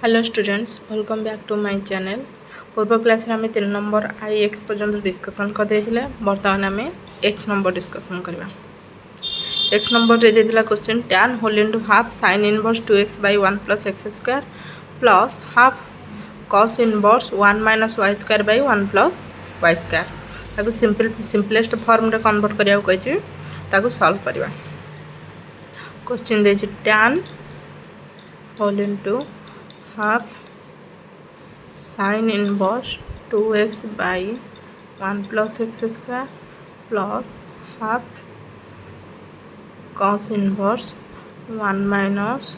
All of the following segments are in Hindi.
Hello students, welcome back to my channel. पूर्व क्लास रे आम 3 नंबर आई एक्स पर्यंत डिस्कसन करते बर्तमान आम एक्स नंबर डिस्कसन करवा। एक्स नंबर दे देला question tan whole into half sin inverse 2x by 1 plus x square plus half cos inverse 1 minus y square by 1 plus y square. ताको सिंपलेस्ट फॉर्म रे कन्वर्ट करिया कहि ताको सॉल्व करवा। क्वेश्चन दे tan whole into half sin inverse 2x by 1 plus x square plus half cos inverse 1 minus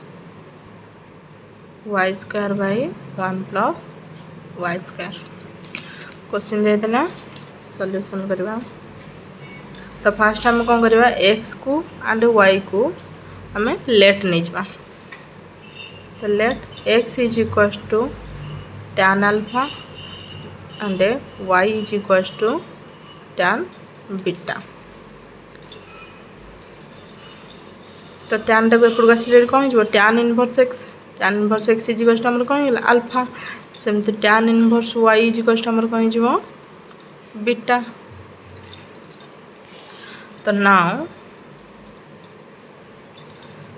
y square by 1 plus y square. Question दे देला सॉल्यूशन करवा। तो फास्ट हम कौन करवा x को एंड y को हमें लेट नहीं जावा। तो late x is equals to tan alpha and y is equals to tan beta। तो tan टाक एपट आसिले कौन हो tan inverse x is equals to हमर कौन होला अल्फा। सेमती tan inverse y is equals to हमर कौन हो बीटा। तो नाउ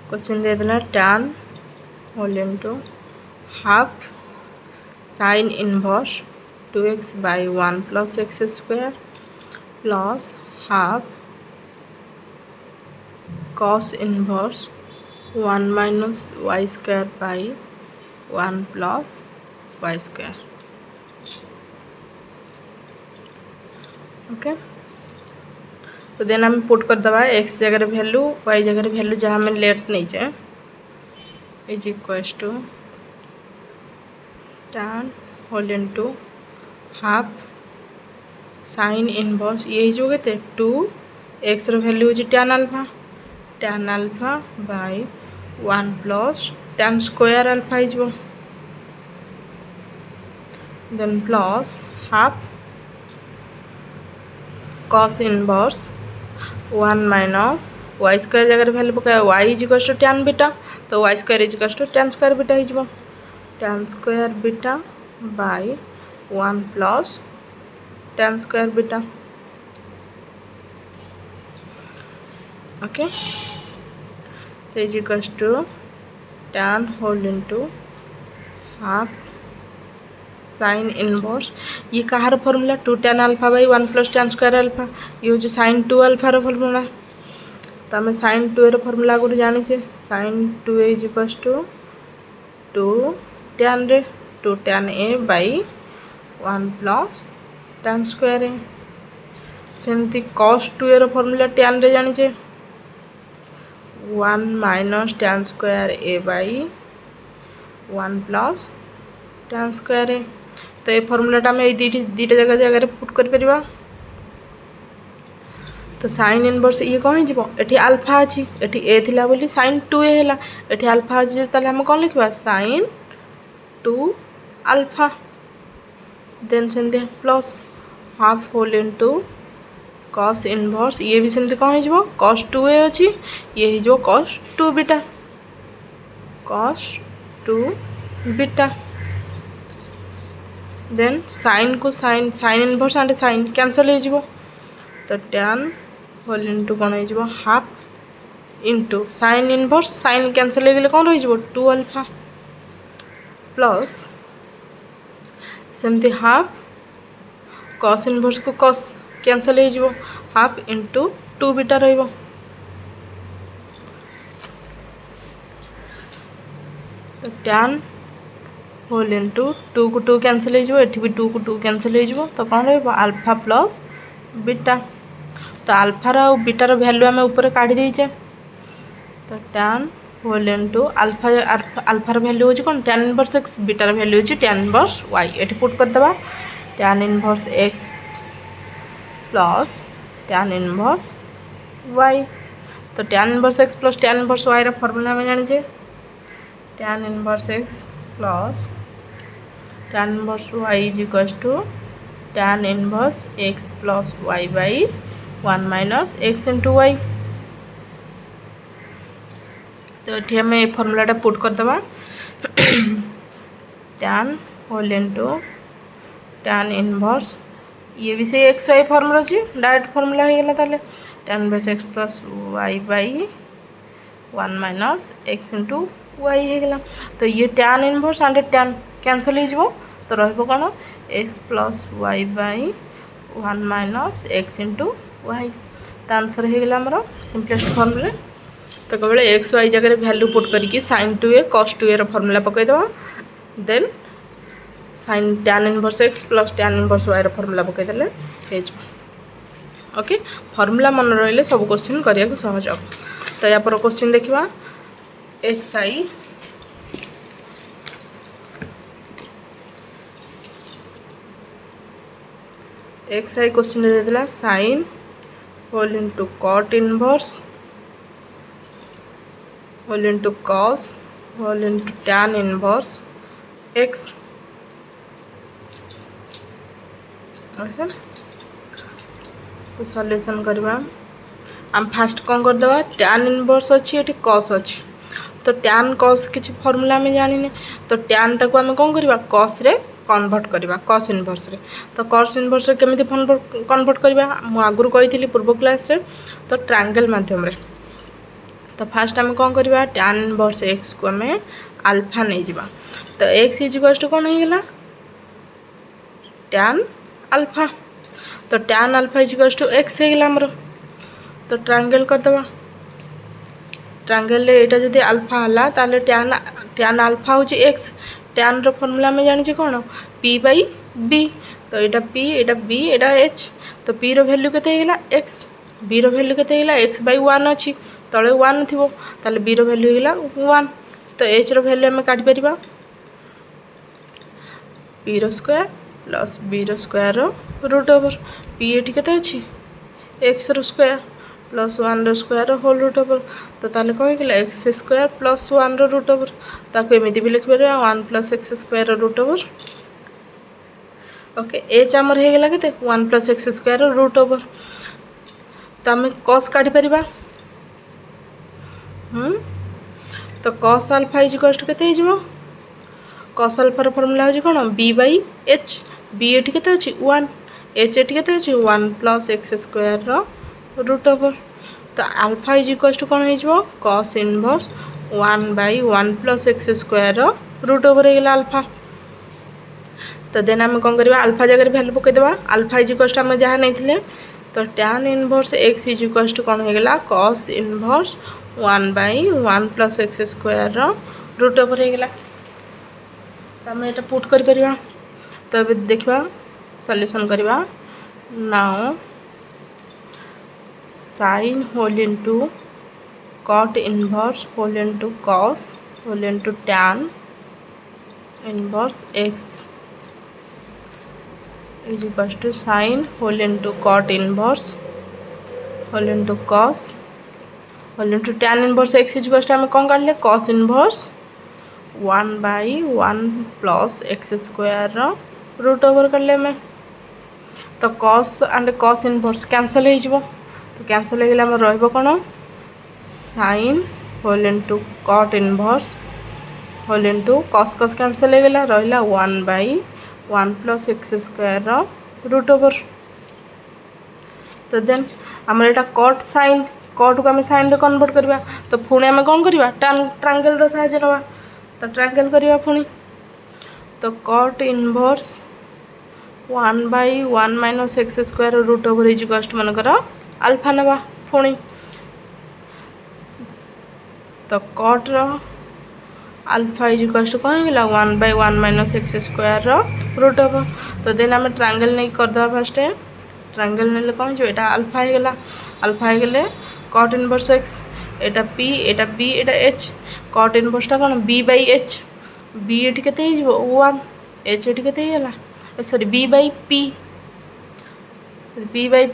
क्वेश्चन दे देला tan whole into half sin inverse 2x by 1 plus x square plus half cos inverse 1 minus y square by 1 plus y square. Okay, तो देन हम पुट कर दबा x जगह वैल्यू y जगह वैल्यू जहाँ हमें लेट नहीं जाए is equals to tan whole into half sin inverse ये हो गए 2x वैल्यू हो tan alpha by 1 plus tan square alpha हो then plus half cos inverse 1 minus y square जगह वैल्यू पका y is equals to tan beta. तो y square is equals to tan square beta हो tan square beta by 1 plus tan square beta. Okay, तो is equals to tan whole into half sin inverse ये कहार formula 2 tan alpha by 1 plus tan square alpha ये हो sin 2 अल्फा रो फॉर्मूला। तो आम sin 2 रो फॉर्मूला गुड जानी sin 2 is equals to 2 tan रे 2 tan a by 1 plus tan square a। सेमती cos 2 रो फॉर्मूला tan रे जानी 1 minus tan square a by 1 plus tan square a। तो ये फॉर्मूलाटा आम दीटा जगह पुट कर परिबा। तो sin इनवर्स ये कौन हो ये अल्फा अच्छी ये ए थिला बोली sin 2a है ये अल्फा अच्छी ताले हम कौन लिखा sin 2 अल्फा देन सेमती plus half whole into cos inverse ये भी सेमती कौन हो cos 2a अच्छी ये हो cos 2 बीटा देन sin को sin inverse and sin cancel हो तो tan होल इनटू कौन हो half into sin inverse sin cancel हो गले कौन रही 2 अल्फा प्लस सेमती हाफ cos इनवर्स को cos कैंसल हो हाफ इनटू 2 बीटा रहिबो। तो tan होल इनटू 2 को 2 कैंसल हो भी 2 को 2 कैंसल हो तो कौन रही अल्फा प्लस बीटा। तो अल्फार और बीटार वैल्यू आम ऊपर काढ़ी देचे। तो tan होल इनटू अल्फार वैल्यू हो कौन tan इनवर्स x बीटार वैल्यू हो tan इनवर्स y ये पुट कर दबा tan inverse x plus tan inverse y। तो tan inverse x plus tan inverse y formula आम जानी tan inverse x plus tan inverse y is equals to tan inverse x plus y by 1 minus x into y। तो ये आम फॉर्मूलाटा पुट कर दबा tan whole into tan inverse ये भी से एक्स वाई फॉर्मूला अच्छी डायरेक्ट फॉर्मूला हो गला ताले tan inverse X plus Y by 1 minus X into Y हो गला। तो ये tan inverse and tan cancel हो तो रहिबो कोन X plus Y by 1 minus X into Y. तो आंसर हो गला हमर सिंपलेस्ट फॉर्मूला। तो केवल एक्स वाई जगह वैल्यू पुट करके sin 2a cos 2a formula पकईदे then sin tan inverse X plus tan inverse Y formula पकईदे हो। ओके फॉर्मूला मन रही सब क्वेश्चन करने को सहज हम। तो या पर क्वेश्चन देखा एक्स आई क्वेश्चन देला sin whole into cot inverse whole into cos whole into tan inverse x। तो सॉल्यूशन करवा हम फास्ट कौन करदे tan इनवर्स अच्छी ये cos अच्छी तो tan cos किसी फॉर्मूला में जानी तो tan टाक आम कौन करवा cos रे कन्वर्ट करवा cos इनवर्स रे। तो cos इनवर्स केमी कन्वर्ट करवा मु आगुरी कही पूर्व क्लास रे तो ट्रायंगल माध्यम रे। तो फास्ट आम कौन करवा tan इनवर्स x को आम अल्फा नहीं जावा तो x इक्वल्स टू कौन होगा tan अल्फा। तो tan alpha equals to x होगा आमर। तो ट्रायंगल करदे ट्रायंगल एटा जदि अल्फा हला ताले tan अल्फा हूँ x tan रो फॉर्मूला में जानी कौन p बाई b। तो यहाँ p एटा b एटा h तो p रो वैल्यू केते होगा x b रो वैल्यू केते होगा x बाई 1 अच्छी तले 1 थी ताले b रो वैल्यू होगा 1। तो h रो वैल्यू आम काटी परिबा p रो स्क्वायर प्लस b रो स्क्वायर रूट ओवर p एटी केते अच्छी x रो स्क्वायर प्लस 1 रो स्क्वायर होल रूट ओवर। तो ताले कौन होगा एक्स स्क्वायर प्लस 1 रो रूट ओवर ताको एमती भी लिखिपर 1 plus x square root over. Okay H आमर होगा के 1 plus x square root over. तो आम कस काढ़ी परिबा तो कस अल्फा इक्वल्स टू केते हो कस अल्फार फॉर्मूला हो कौन बी बाई एच बी एटी केते अच्छी 1 एच एटी केते अच्छी 1 plus x square root over. तो अल्फा इज इक्वल्स टू कौन हो cos inverse 1 by 1 plus x square root over होगा अल्फा। तो देन आम कौन करवा अल्फा जगह वैल्यू पकईदे अल्फा इज इक्वल्स टू आम जहाँ नहीं तो tan inverse x is equals to कौन होगा cos inverse 1 by 1 plus x square root over होगा। तो आम यहाँ पुट कर तो देखा सॉल्यूशन करवा now sin whole into cot inverse whole into cos whole into tan inverse x is equals to sin whole into cot inverse whole into cos whole into tan inverse x is equals to आम कौन काढ़ले cos inverse 1 by 1 plus x square root over काढ़ले में। तो cos and cos inverse cancel हो तो कैंसल हो गला रहिबो कोन sin whole into cot inverse whole into cos cos cancel हो गला रहिला 1 by 1 plus x square root over. तो देन आम एटा cot sin cot को आम sin रे कन्वर्ट करवा तो पुणी आम कौन करवा ट्रायंगल रो सहायता नवा तो ट्रायंगल करवा पुणी तो cot inverse 1 by 1 minus X square root over is equals to मनकर अल्फा नवा पुणी तो cot रो अल्फा इज इक्वल्स टू कौन होगा 1 by 1 minus X square root over. तो देन आम ट्रायंगल नहीं करदे फास्ट ट्रायंगल नहीं कौन हो अल्फा होगा अल्फा होगले cot इनवर्स x एटा p एटा b एटा h cot इनवर्सटा कौन b बाई h b एटी केते हो 1 h एटी केते होगा sorry b by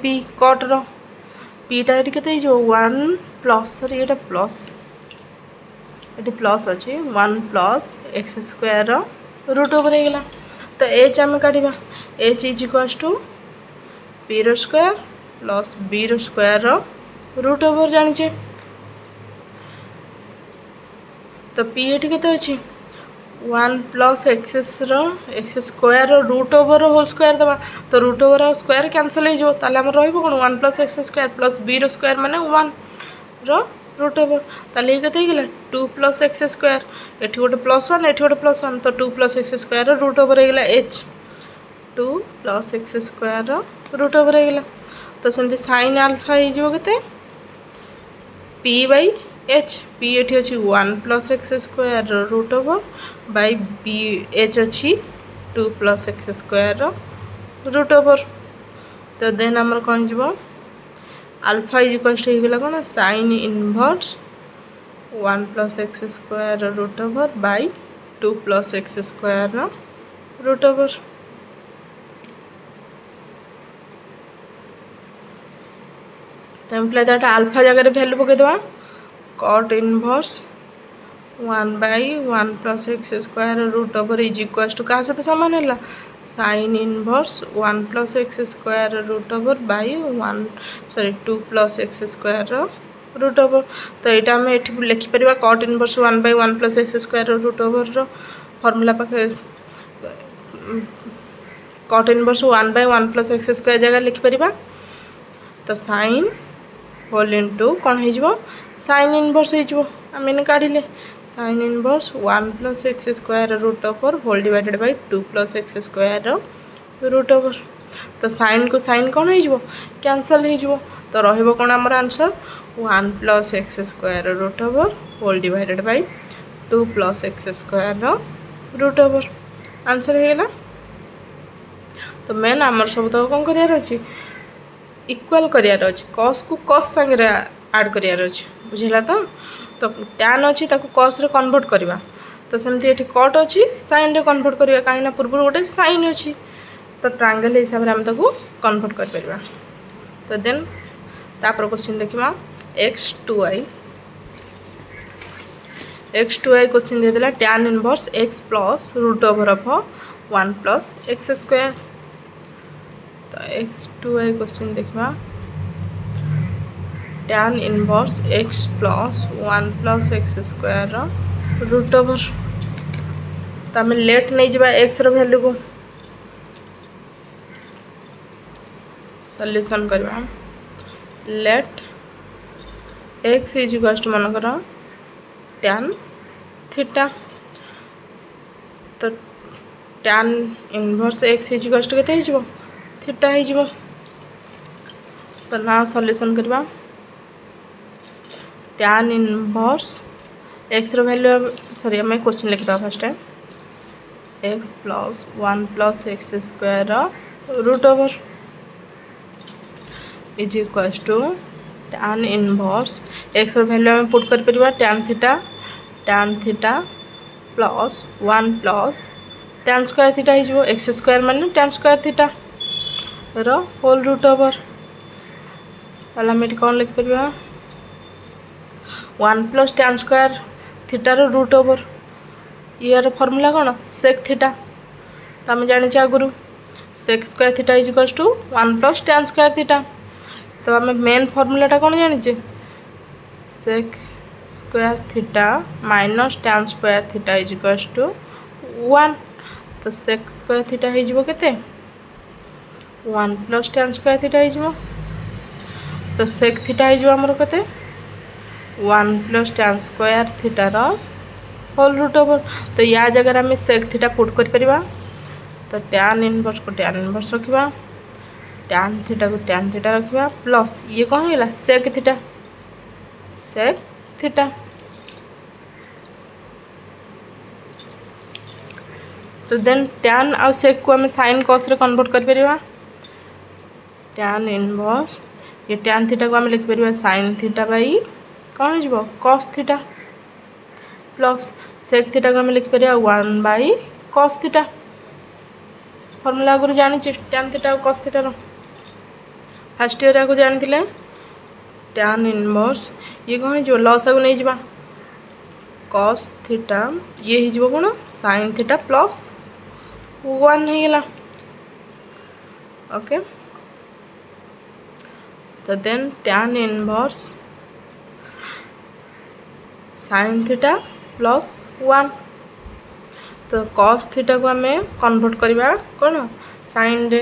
p cot रो पीटा ये केते हो 1 प्लस सॉरी ये प्लस ये प्लस अच्छे 1 plus x square root over होगा। तो एच आम काढ़ा h is equals to p रो स्क्वायर प्लस बी रो स्क्वायर रूट ओवर जाने तो पी ये केते अच्छी one plus x square root over whole square दबा तो रूट ओवर और स्क्वायर कैंसल हो कौन one plus x square plus B square माने वन रूट ओवर ताले के टू प्लस एक्स स्क्वायर एटी गोटे प्लस वन एटी गोटे प्लस वन तो two plus x square root over होगा H two plus x square root over होगा तो सेमती साइन आल्फा होते पी बाई एच पी एटी अच्छी one plus x square root over by B H अच्छी two plus x square root over तो देन आमर कौन जीवो आल्फा इज इक्वल्स टू होगा कौन sine inverse one plus x square root over by two plus x square root over imply that alpha जगह वैल्यू पकईदे cot inverse one by one plus x square root over is equals to क्या सहित सामान है sine inverse one plus x square root over by one sorry two plus x square root over तो यहाँ आम ये लिखिपर cot inverse one by one plus x square root over formula पाखे cot inverse one by one plus x square जगह लिखिपर तो साइन होल इंटू कौन हो साइन इनवर्स होमें काढ़े sine inverse one plus x square root over whole divided by two plus x square root over तो साइन को साइन कौन हो कैंसल हो तो रहिबो कौन आमर answer one plus x square root over whole divided by two plus x square root over answer होगा तो मेन आमर सब तक कौन करार अच्छी इक्वाल करार अच्छी कस को कस सांगे आड करार अच्छी बुझेगा तो टैन अच्छी कस रे कन्वर्ट करवा तो सेमती ये कट अच्छी साइन रे कन्वर्ट करवा कहीं पूर्व गोटे साइन अच्छी तो ट्रायंगल हिसाब से आम ताको कन्वर्ट कर परिबा तो देन तापर क्वेश्चन देखिमा x2i क्वेश्चन दे देला tan inverse x plus root over of 1 plus x square तो x2i क्वेश्चन देखिमा tan inverse x plus 1 plus x square root over तो आम लेट नहीं जावा x रो वैल्यू को सॉल्यूशन करवा let x is equal to मनकर tan थीटा तो tan inverse x is equal to केते हिजबो थीटा हिजबो तो ना सॉल्यूशन करवा tan इनवर्स x रो वैल्यू सॉरी हमें क्वेश्चन लिखता first time x plus 1 plus x square root over is equal to tan inverse x रो वैल्यू हमें पुट कर परिबा tan theta plus 1 plus tan square theta हिजबो x स्क्वायर माने tan स्क्वायर थीटा रो होल रूट ओवर ताला हम कौन लिख परिबा 1 प्लस tan स्क्वायर थीटा रो रूट ओवर यार फॉर्मूला कौन सेक थीटा तो आम जाने आगुरी sec square theta is equal to 1 plus tan square theta तो आम मेन फॉर्मूलाटा कौन जाने sec square theta minus tan square theta is equal to 1 तो सेक स्क्वायर थीटा हो केते 1 प्लस tan स्क्वायर थीटा हो तो सेक थीटा होमर केते 1 प्लस tan स्क्वायर थीटार होल रूट ओवर तो या जगह आम सेक थीटा पुट कर परिबा तो tan इनवर्स को tan इनवर्स रखा tan थीटा को tan थीटा रखा प्लस ये कौन होगा सेक थीटा तो देन tan आ सेक को आम साइन कस रे कन्वर्ट कर परिबा tan इनवर्स ये tan थीटा को आम लिख परिबा साइन थीटा बाई कौन हो cos theta plus sec theta को आम लिख परिबा 1 बाई कस थीटा फॉर्मूला आगुरी जानी tan थीटा और कस थीटार फास्ट ईयर को जानी tan इनवर्स ये कौन हो लस आगु नहीं जावा कस थीटा ये हो कौन साइन थीटा प्लस 1 होगा ओके तो then tan inverse sine theta plus 1 तो कॉस थीटा को आम कन्वर्ट करवा कौन साइन रे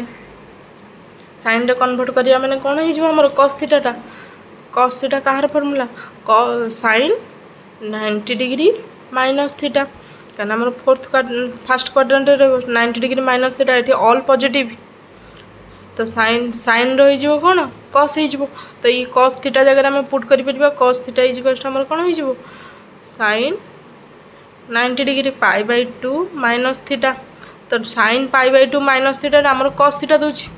कन्वर्ट करिया माने कौन हो आमर कॉस थीटा कहार formula sine 90 degree minus theta कहना आम first quadrant 90 degree minus theta ये ऑल पॉजिटिव तो साइन रही कौन कॉस हो तो ये कॉस थीटा जगह आम पुट कर कॉस थीटा इज आमर कौन हो साइन 90 डिग्री π/2 माइनस थीटा तो साइन π/2 माइनस थीटा आमर कॉस थीटा दूची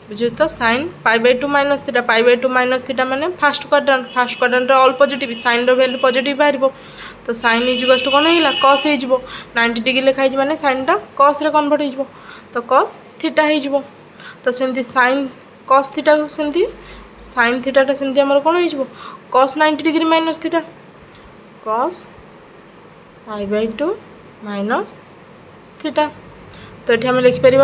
बुझे तो साइन π/2 माइनस थीटा माने first quadrant all positive sine value positive बाहर तो साइन इज कौन होगा कॉस हो 90 डिग्री लिखाई माने साइनटा कॉस रे कन्वर्ट हो तो कॉस थीटा हो तो सेमती साइन कॉस थीटा सेमती साइन थीटाटा सेमती आमर कौन हो cos 90 degree minus theta cos π/2 minus theta तो ये आम लिखिपर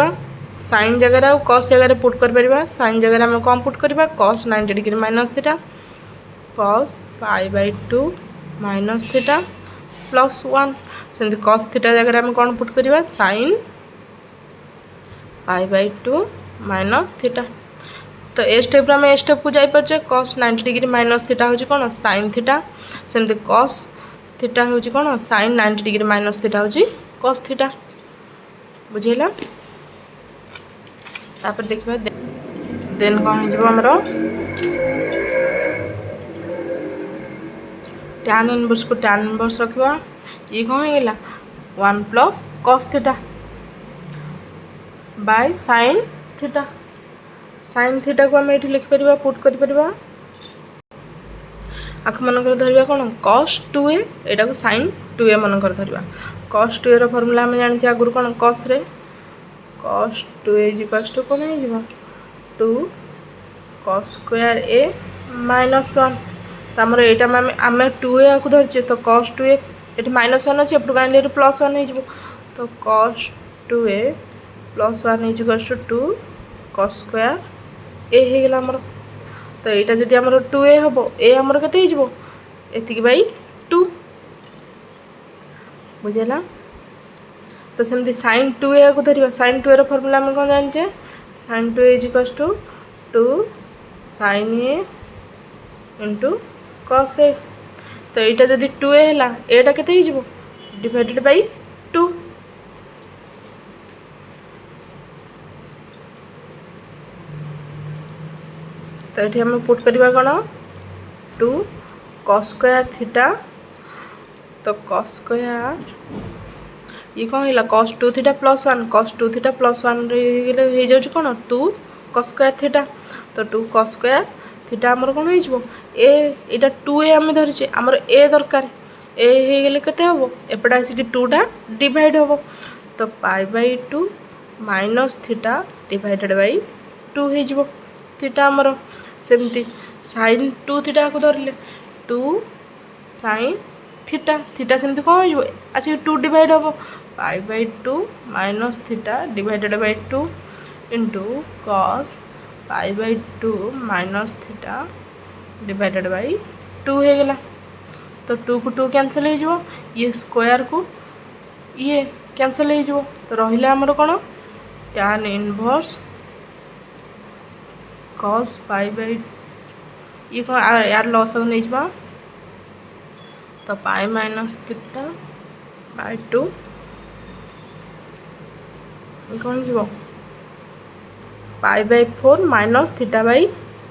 साइन जगह आ कॉस जगह पुट कर साइन जगह आम कौन पुट करवा cos 90 degree minus theta cos π/2 minus theta plus 1 सेमती कॉस थीटा जगह आम कौन पुट करवा साइन π/2 माइनस थीटा तो ए स्टेप आम ए स्टेप को जापर कॉस 90 डिग्री माइनस थीटा हूँ कौन साइन थीटा सेमती कॉस थीटा हूँ कौन साइन 90 डिग्री माइनस थीटा हूँ कॉस थीटा बुझेगा तापर देखा देन कौन होमर टैन इनवर्स को टैन इनवर्स रखा ये कौन होगा 1 plus cos theta by sine theta को आम ये लिखिपर पुट कर आख मनकर धरवा कौन कॉस 2a यहाँ को साइन 2a मनकर धरवा कॉस 2a रो फॉर्मूला आम जानी आगुरी कौन कॉस 2a इज टू कौन हो 2 कॉस स्क्वायर a माइनस 1 तो आमर यहाँ आम 2a को धरचे तो कॉस 2a ये माइनस 1 अच्छे एपटू कहीं प्लस 1 हो तो cos 2a plus 1 is 2 cos square a होगला आमर तो यहाँ जब आमर 2a हम ए आमर के बाई 2 बुझेगा तो सेमती साइन 2a को धरवा साइन 2a रो फॉर्मूला आम कौन जाने sine 2a is to 2 sine a into cos a तो यहाँ जब 2a है एटा के डिवाइडेड बाई 2 तो ये आम पुट करवा कौन 2 कॉस स्क्वायर थीटा तो कॉस स्क्वायर ये कौन है cos 2 theta plus 1 cos 2 theta plus 1 हो जाए कौन 2 कॉस स्क्वायर थीटा तो 2 कॉस स्क्वायर थीटा आमर कौन हो यहाँ 2a आम धरचे आमर a दरकार a होगले केते हम एपटे आसिक 2टा डिवाइड हम तो π/2 माइनस थीटा डिवाइडेड बाई 2 हो थीटा आमर सेमती साइन 2 थीटा को धरले 2 साइन थीटा सेमती कौन हो आसिक 2 डिवाइड हम π/2 minus theta divided by 2 into cos π/2 minus theta divided by 2 होगला तो 2 को 2 कैंसल हो ये स्क्वायर को ये कैंसल हो तो रहा आमर कौन टैन इनवर्स कॉस π/2 ये कौन यार लॉस नहीं जा तो पाई माइनस थीटा बाय 2 कौन जी π/4 माइनस थीटा बाई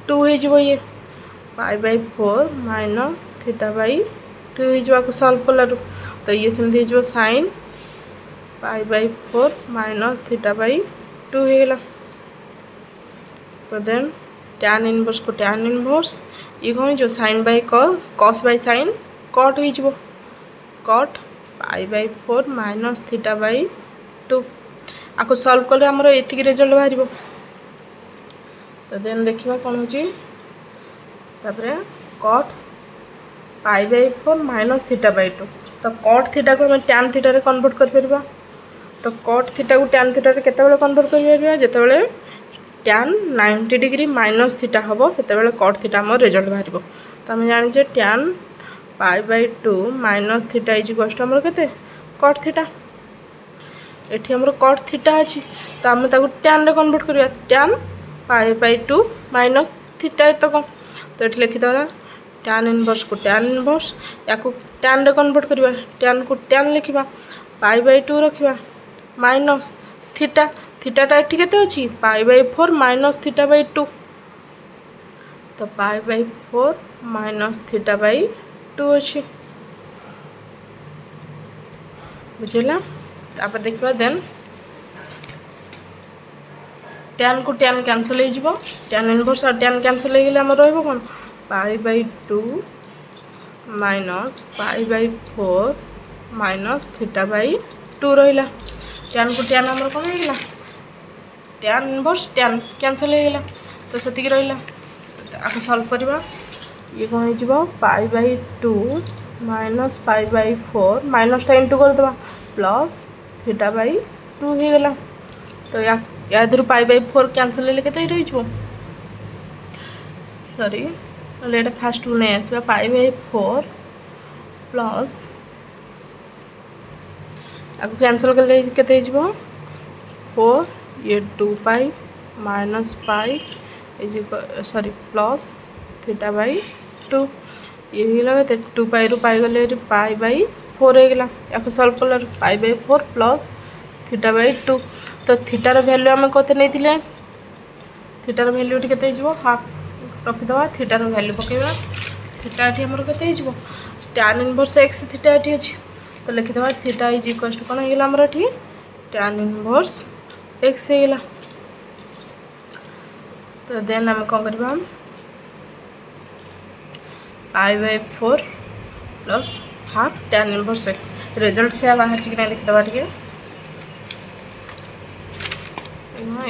2 हो ये π/4 माइनस थीटा बाई 2 हो सल्व कलु तो ये सेमती हो साइन π/4 माइनस थीटा बाई 2 होगला तो देन टैन इनवर्स को टैन इनवर्स ये कौन हो sine by cos by sine cut हो कट π/4 माइनस थीटा बाई 2 आपको सल्व कले आमर ये रिजल्ट बाहर तो देन देखा कौन हो कट π/4 माइनस थीटा बाई 2 तो कट थीटा को हमें टैन थीटा रे कन्वर्ट कर तो कट थीटा को टैन थीटा रे केते बेले कन्वर्ट कर जिते टैन 90 डिग्री माइनस थीटा हम से कट थीटा आम रिजल्ट बाहर तो आम जाने टैन π/2 माइनस थीटा इज आमर के कट थीटा एठी हमर cot थीटा अछि तो हम ताको tan रे कन्वर्ट करिया tan π/2 माइनस थीटा एतक तो एठी लिखि दला tan इनवर्स को tan इनवर्स या को tan रे कन्वर्ट करिया tan को tan लिखिबा π/2 रखिबा माइनस थीटा थीटाटा एठी केते अछि π/4 माइनस थीटा/2 तो π/4 माइनस थीटा/2 अछि बुझिला। तापर देखबा देन tan को tan कैंसिल हो जिवो tan इनवर्स और tan कैंसिल हो गेले हमर रहबो कोन π/2 माइनस π/4 माइनस थीटा/2 रहिला tan को tan हमर कोन हेला tan इनवर्स tan कैंसिल हो गेला तो सती रहिला आके सॉल्व करबा ये कोन हो जिवो π/2 माइनस π/4 माइनस टा इनटू कर देबा प्लस थीटा/2 हो गेला तो या इधर π/4 कैंसिल ले केते रहि जिवो सॉरी लेटा फास्ट ने आसबा π/4 प्लस आको कैंसिल कर ले केते जिवो 4 ये 2π minus pi is sorry plus थीटा/2 ये लगे 2π रु पाई गले π/4 हो गला याको सॉल्व कलर π/4 प्लस थीटा/2 तो थीटार वैल्यू आम कते नहीं थीटार वैल्यू केते जिवो हाफ रखिदवा थीटार वैल्यू पकेबा थीटा एठी हमर केते जिवो tan इनवर्स x थीटा एठी अछि तो लिखिदवा थीटा इज इक्वल टू कोन हो गेला हमर एठी tan इनवर्स x हो गेला तो देन हम कौन करबा π/4 plus half tan inverse x result से बाहर चिकना लिख दबा ठीक है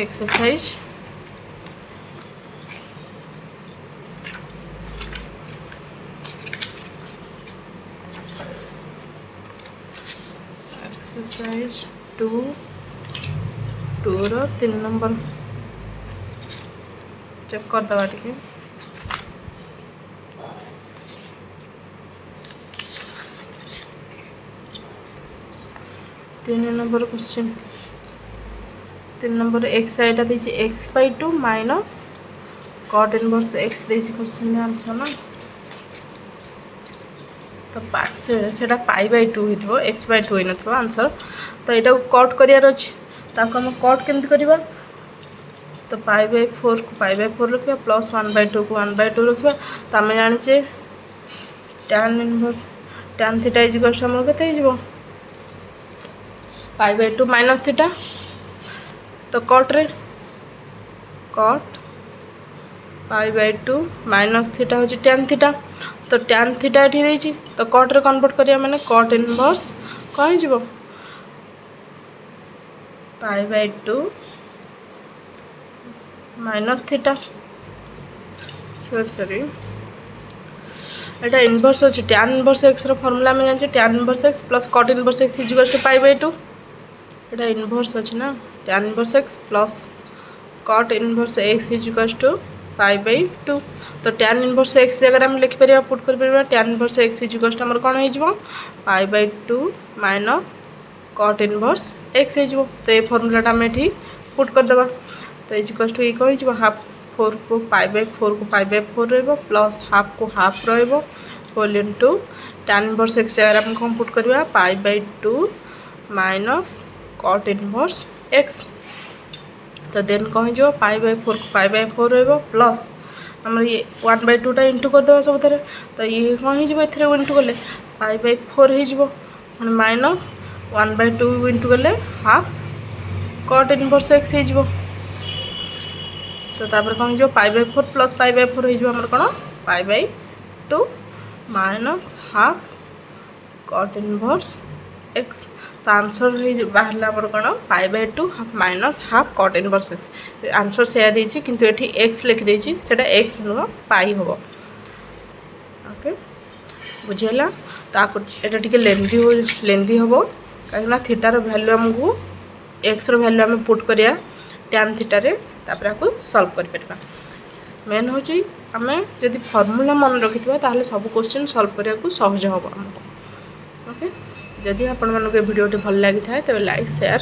एक्सरसाइज एक्सरसाइज 2 रो 3 नंबर चेक कर दबा ठीक है 3 नंबर क्वेश्चन 3 नंबर x आइटा देछि x/2 minus cot inverse x देछि क्वेश्चन में आंसर ना तो पार्ट सेटा π/2 हिथबो x/2 हि नथबो आंसर तो एटा को कट करियार अछि ताको हम कट केमति करबा तो π/4 को π/4 रखबा प्लस 1/2 को 1/2 रखबा तो हम जानि छे tan inverse tan theta is equal to हमर केते हिजबो π/2 माइनस थीटा तो कट रे कट π/2 माइनस थीटा हो tan थीटा तो tan थीटा एठी देछि तो कट रे कन्वर्ट करिया माने cot इनवर्स कहि जिवो π/2 माइनस थीटा सॉरी एटा इनवर्स अछि tan इनवर्स x रो फार्मूला में जानि tan inverse x plus cot inverse x is equal to π/2 एटा इनवर्स अछि ना tan inverse x plus cot inverse x is equal to π/2 तो tan इनवर्स x अगर हम लिख परिया पुट कर परिया tan inverse x is equal to हमर कोन हो जिवो π/2 माइनस cot इनवर्स x हो जिवो तो ए फार्मूला टा हम एठी पुट कर देबा तो इज इक्वल टू इक्वल जिवो हाफ 4 को π/4 को π/4 रहबो प्लस हाफ को हाफ रहबो whole into tan inverse x अगर हम कंप्यूट करबा π/2 माइनस cot इनवर्स x तो देन कहि जो π/4 को π/4 रहबो प्लस हमर ये 1/2 टा इनटू कर देबा सब थरे तो ये कहि जिवो एथरे इनटू करले π/4 हे जिवो माने माइनस 1/2 इनटू करले हाफ cot इनवर्स x हे जिवो तो तापर कहि जो π/4 प्लस π/4 हे जिवो हमर कोन π/2 minus half cot inverse x तो आंसर हो बाहर हमर कोन π/2 minus half cot inverse x answer से देछि किंतु एठी x लिख देछि सेटा x नो पाई होबो ओके बुझेला ताको एटा टिके लेंदी होबो काहेना थीटा रो वैल्यू हमकु x रो वैल्यू हम पुट करिया tan थीटा रे तापर आको सॉल्व कर परबा मेन होची हमें जदि फार्मूला मन रखितबा ताहले सब क्वेश्चन सॉल्व करिया को सहज होबो हमको ओके जदि आपण मानक वीडियो भल लगी था तेज लाइक शेयर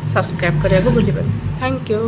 सब्सक्राइब करने को भूलिए। Thank you.